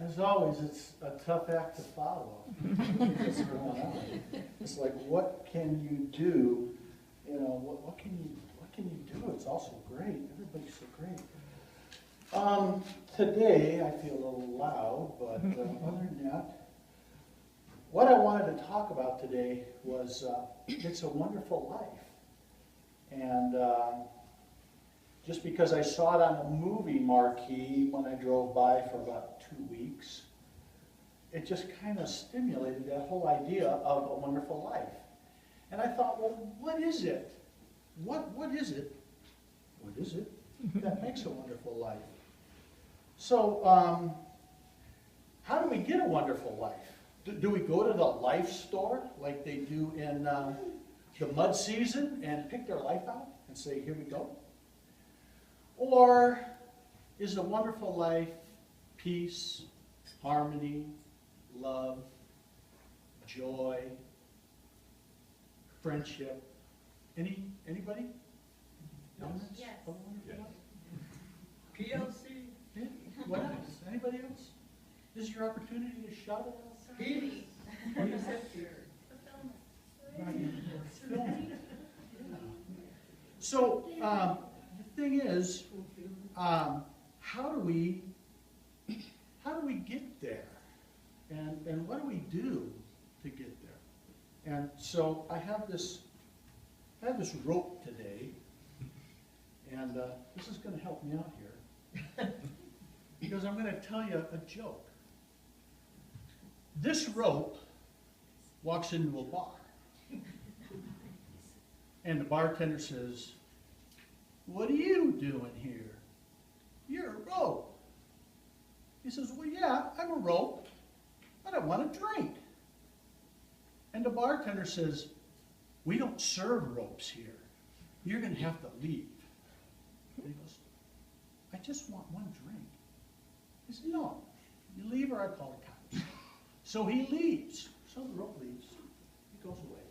As always, it's a tough act to follow. It's like, what can you do? You know, what can you do? It's also great. Everybody's so great. Today, I feel a little loud, but other than that, what I wanted to talk about today was It's a Wonderful Life. And just because I saw it on a movie marquee when I drove by for about 2 weeks, it just kind of stimulated that whole idea of a wonderful life. And I thought, well, what is it? What is it? What is it that makes a wonderful life? So, how do we get a wonderful life? Do we go to the life store like they do in the mud season and pick their life out and say, here we go? Or is a wonderful life peace, harmony, love, joy, friendship? Anybody? Yes. PLC. Yeah. What else? Anybody else? This is your opportunity to shout it out. Peace. So, the thing is, how do we get there? And what do we do to get there? And so I have this rope today, and this is going to help me out here, because I'm going to tell you a joke. This rope walks into a bar, and the bartender says, "What are you doing here? You're a rope." He says, "Well, yeah, I'm a rope, but I want a drink." And the bartender says, "We don't serve ropes here. You're going to have to leave." And he goes, "I just want one drink." He said, "No, you leave or I call the cops." So he leaves. So the rope leaves. He goes away.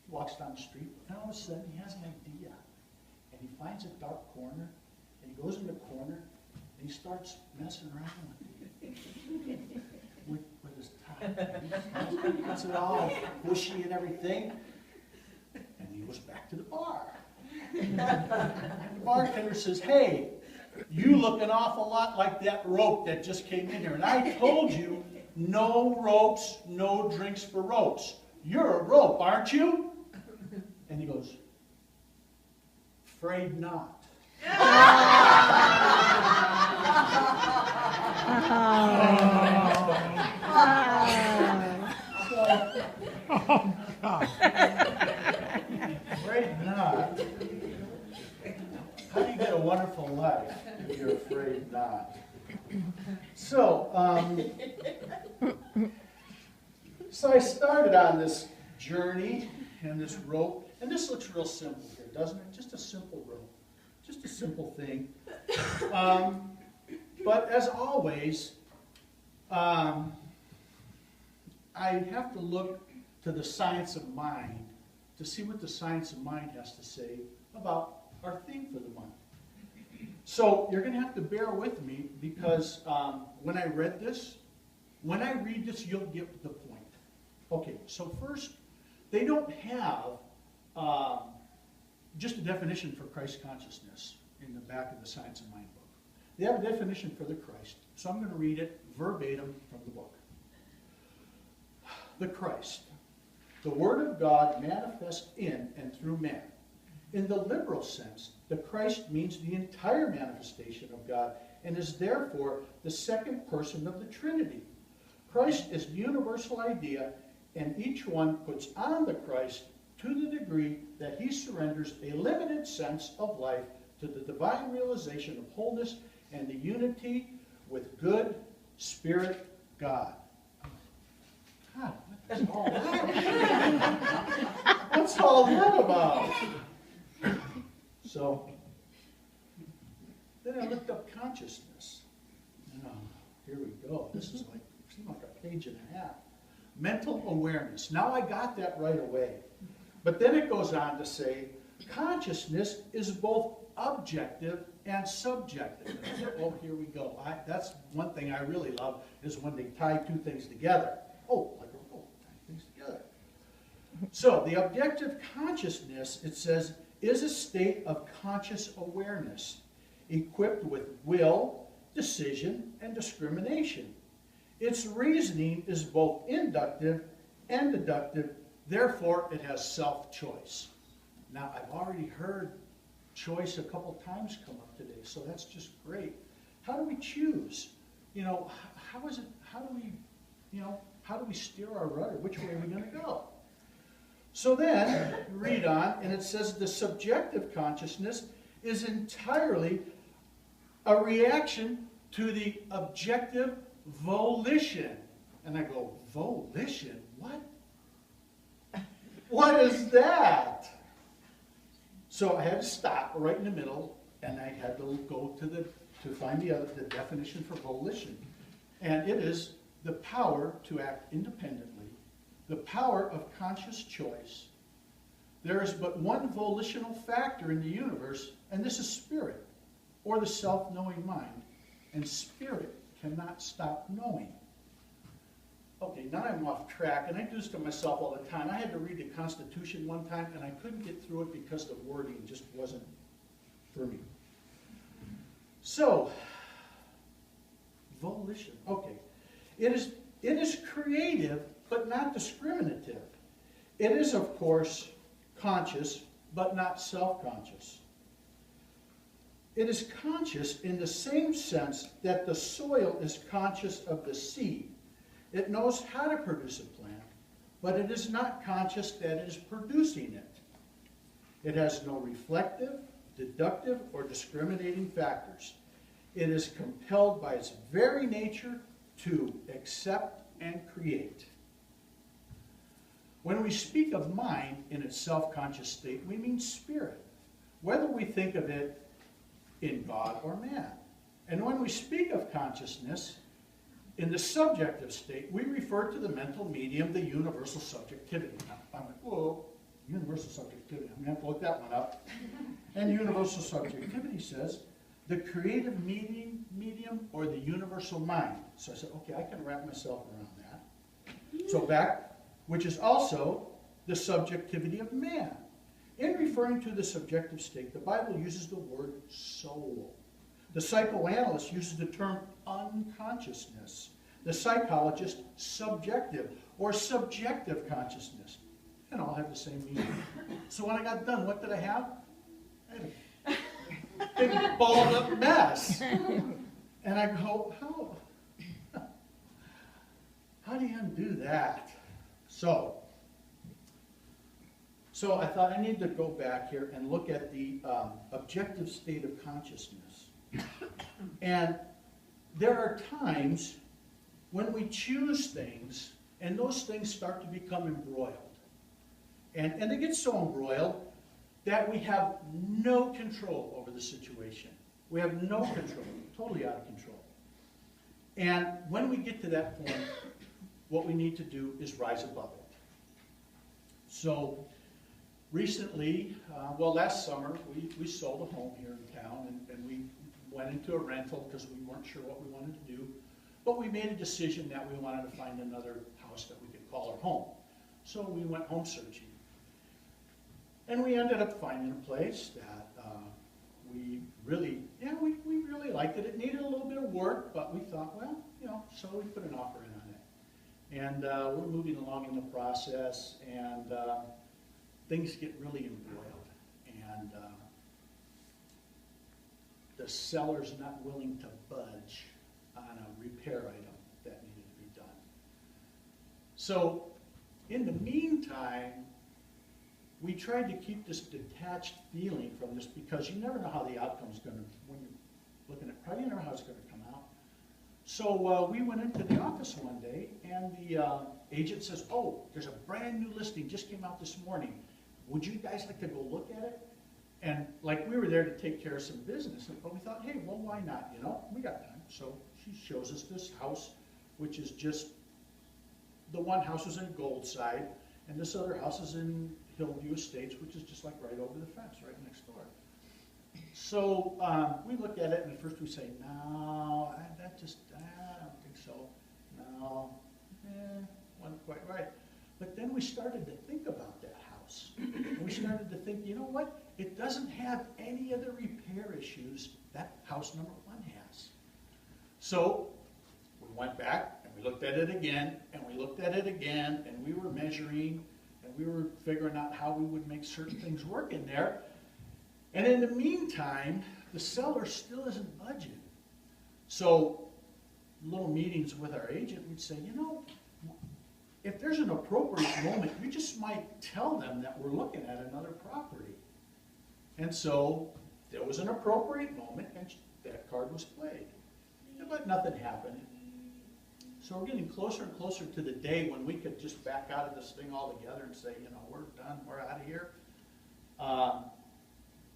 He walks down the street, and all of a sudden he has an idea. And he finds a dark corner, and he goes in the corner, and he starts messing around with his tie. He gets it all bushy and everything, and he goes back to the bar. And the bartender says, "Hey, you look an awful lot like that rope that just came in here, and I told you no ropes, no drinks for ropes. You're a rope, aren't you?" And he goes, "Afraid not." Afraid not. How do you get a wonderful life if you're afraid not? So I started on this journey and this rope, and this looks real simple here, doesn't it? Just a simple rope, just a simple thing. But as always, I have to look to the science of mind to see what the science of mind has to say about our theme for the month. So you're going to have to bear with me, because when I read this, when I read this, you'll get the point. Okay, so first, they don't have just a definition for Christ consciousness in the back of the Science of Mind book. They have a definition for the Christ, so I'm going to read it verbatim from the book. The Christ, the Word of God manifest in and through man. In the liberal sense, the Christ means the entire manifestation of God and is therefore the second person of the Trinity. Christ is the universal idea, and each one puts on the Christ to the degree that he surrenders a limited sense of life to the divine realization of wholeness and the unity with good Spirit God. God, what's all that? What's all that about? So, then I looked up consciousness. Oh, here we go. This is like, seems like a page and a half. Mental awareness. Now I got that right away. But then it goes on to say, consciousness is both objective and subjective. Oh, here we go. That's one thing I really love, is when they tie two things together. Oh, like a rope, tie things together. So the objective consciousness, it says, is a state of conscious awareness, equipped with will, decision, and discrimination. Its reasoning is both inductive and deductive, therefore it has self-choice. Now, I've already heard choice a couple times come up today, so that's just great. How do we choose? You know, how do we steer our rudder? Which way are we going to go? So then, read on, and it says the subjective consciousness is entirely a reaction to the objective volition. And I go, volition? What? What is that? So I had to stop right in the middle, and I had to go to find the definition for volition. And it is the power to act independently, the power of conscious choice. There is but one volitional factor in the universe, and this is spirit, or the self-knowing mind. And spirit cannot stop knowing. Okay, now I'm off track, and I do this to myself all the time. I had to read the Constitution one time, and I couldn't get through it because the wording just wasn't for me. So, volition. Okay. It is creative, but not discriminative. It is, of course, conscious, but not self-conscious. It is conscious in the same sense that the soil is conscious of the seed. It knows how to produce a plant, but it is not conscious that it is producing it. It has no reflective, deductive, or discriminating factors. It is compelled by its very nature to accept and create. When we speak of mind in its self-conscious state, we mean spirit, whether we think of it in God or man. And when we speak of consciousness in the subjective state, we refer to the mental medium, the universal subjectivity. I'm like, whoa, universal subjectivity. I'm going to have to look that one up. And universal subjectivity says the creative medium or the universal mind. So I said, okay, I can wrap myself around that. So back, which is also the subjectivity of man. In referring to the subjective state, the Bible uses the word soul. The psychoanalyst uses the term unconsciousness. The psychologist, subjective or subjective consciousness. And all have the same meaning. So when I got done, what did I have? I had a big balled up mess. And I go, how do you undo that? So I thought I need to go back here and look at the objective state of consciousness. And there are times when we choose things, and those things start to become embroiled. And they get so embroiled that we have no control over the situation. We have no control, totally out of control. And when we get to that point, what we need to do is rise above it. So recently, last summer, we sold a home here in town, and we went into a rental because we weren't sure what we wanted to do. But we made a decision that we wanted to find another house that we could call our home. So we went home searching. And we ended up finding a place that we really liked it. It needed a little bit of work, but we thought, well, so we put an offer in on it. And we're moving along in the process, and things get really embroiled. And the seller's not willing to budge on a repair item that needed to be done. So in the meantime, we tried to keep this detached feeling from this because you never know how the outcome's going to, when you're looking at probably, you never know how it's going to come out. So we went into the office one day, and the agent says, oh, there's a brand new listing, just came out this morning. Would you guys like to go look at it? And like we were there to take care of some business, but we thought, hey, well, why not, we got time. So she shows us this house, which is just, the one house is in Goldside, and this other house is in Hillview Estates, which is just like right over the fence, right next door. So we look at it, and at first we say, no, I don't think so. No, wasn't quite right. But then we started to think about that house. And we started to think, you know what? It doesn't have any of the repair issues that house number 1 has. So we went back, and we looked at it again, and we looked at it again, and we were measuring, and we were figuring out how we would make certain things work in there. And in the meantime, the seller still isn't budging. So little meetings with our agent, we'd say, you know, if there's an appropriate moment, you just might tell them that we're looking at another property. And so there was an appropriate moment, and that card was played. But nothing happened. So we're getting closer and closer to the day when we could just back out of this thing altogether and say, you know, we're done, we're out of here.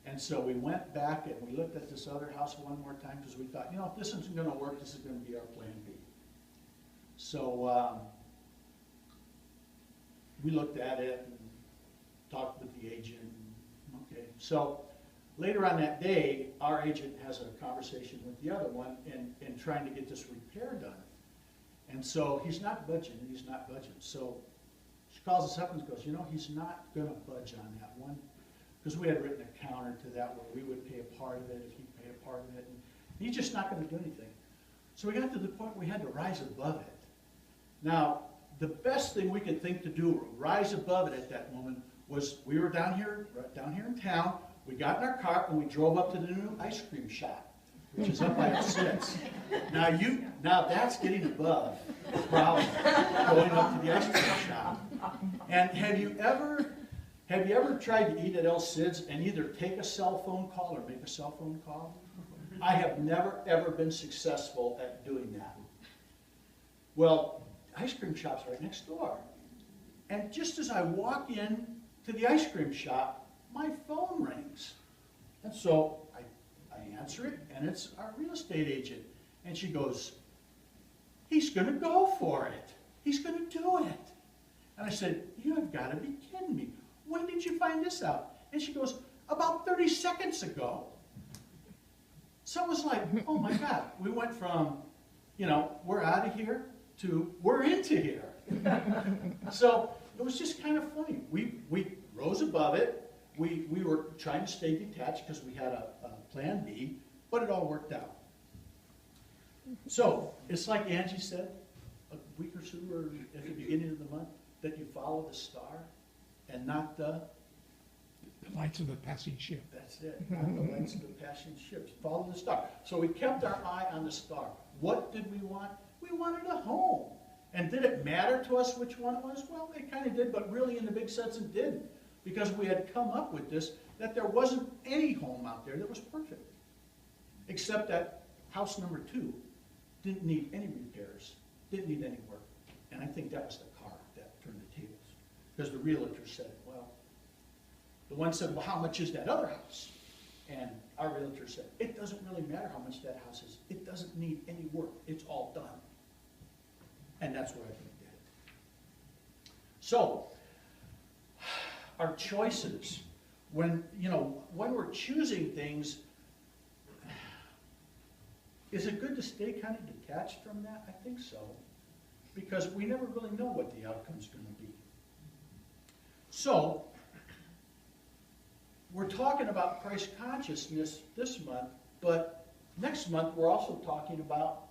And so we went back and we looked at this other house one more time because we thought, you know, if this isn't going to work, this is going to be our plan B. So we looked at it and talked with the agent. Okay, so later on that day, our agent has a conversation with the other one in trying to get this repair done. And so he's not budging, So she calls us up and goes, you know, he's not going to budge on that one. Because we had written a counter to that where we would pay a part of it if he'd pay a part of it. And he's just not going to do anything. So we got to the point where we had to rise above it. Now, the best thing we could think to do, rise above it at that moment, was we were down here in town. We got in our car and we drove up to the new ice cream shop, which is up by the six. Now that's getting above the problem, going up to the ice cream shop. And have you ever tried to eat at El Cid's and either take a cell phone call or make a cell phone call? I have never, ever been successful at doing that. Well, ice cream shop's right next door. And just as I walk in to the ice cream shop, my phone rings. And so I answer it, and it's our real estate agent. And she goes, he's going to go for it. He's going to do it. And I said, you have got to be kidding me. When did you find this out? And she goes, about 30 seconds ago. So it was like, oh my God. We went from, you know, we're out of here to we're into here. So it was just kind of funny. We rose above it. We were trying to stay detached because we had a plan B, but it all worked out. So it's like Angie said a week or two or at the beginning of the month, that you follow the star and not the lights of the passing ship. That's it, not the lights of the passing ships. Follow the star. So we kept our eye on the star. What did we want? We wanted a home. And did it matter to us which one it was? Well, it kind of did, but really in the big sense it didn't. Because we had come up with this, that there wasn't any home out there that was perfect. Except that house number 2 didn't need any repairs, didn't need any work. And I think that was the car that turned the tables. Because the realtor said, well, the one said, well, how much is that other house? And our realtor said, it doesn't really matter how much that house is. It doesn't need any work. It's all done. And that's what I think did it. So, our choices, when we're choosing things, is it good to stay kind of detached from that? I think so. Because we never really know what the outcome's going to be. So, we're talking about price consciousness this month, but next month we're also talking about